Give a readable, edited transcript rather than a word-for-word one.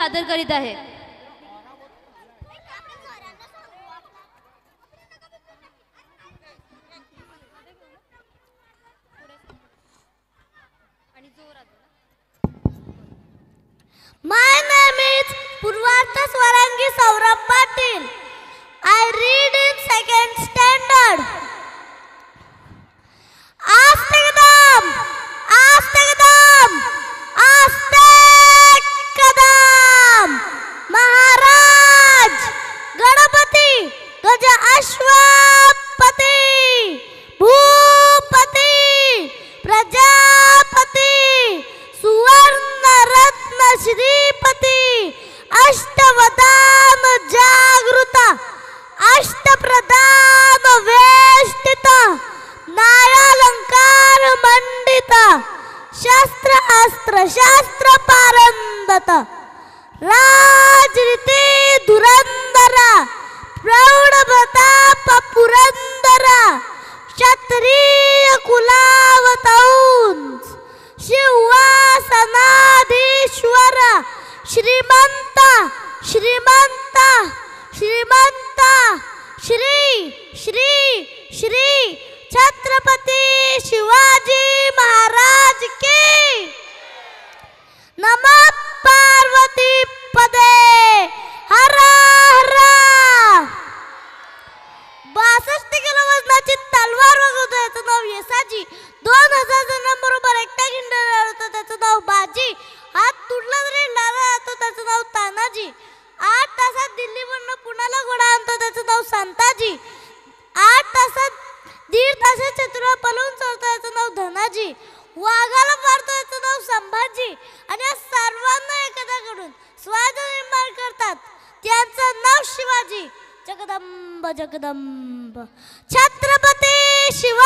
सादर करीत आहे. My name is Purvarta Swarangi Saurabh Patil. I read in second standard. Aste kadam, aste kadam, aste kadam. Maharaj, Ganapati, Gaja Ashwapati, Bhupati, Prajapati, Suvarna Ratna Shripati, Ashtavadam Jagruta, Ashtapradhan Veshtita, Nayalankar Mandita, Shastra Astra Shastra Parandata, Rajriti Durandara, Prauda Pratapa Purandara, Kshatriya Kulavataunds, Shivasanadishwara, Shrimanta, Shrimanta, Shrimanta, Shri, Shri, Shri, Chhatrapati Shivaji Maharaj ki Namah Parvati Pade Hara Hara. 62 kilo वजनाची तलवार वागवतो याचं नाव येसाजी. 2000 जणांबरोबर एकटा खिंडाळला होता त्याचं नाव बाजी. हात तुटला तरी लढा राहतो त्याचं नाव तानाजी. 8 तासात दिल्लीवरून पुण्याला घोडा आणतो त्याचं नाव संताजी. 8 तासात 1.5 तासात चतुरा पळून चढतो याचं नाव धनाजी. वाघाला मारतो याचं नाव संभाजी. आणि या सर्वांना एखाद्याकडून स्वाद निर्माण करतात त्यांचं नाव शिवाजी. जगदंब जगदंब छत्रपती शिवाजी.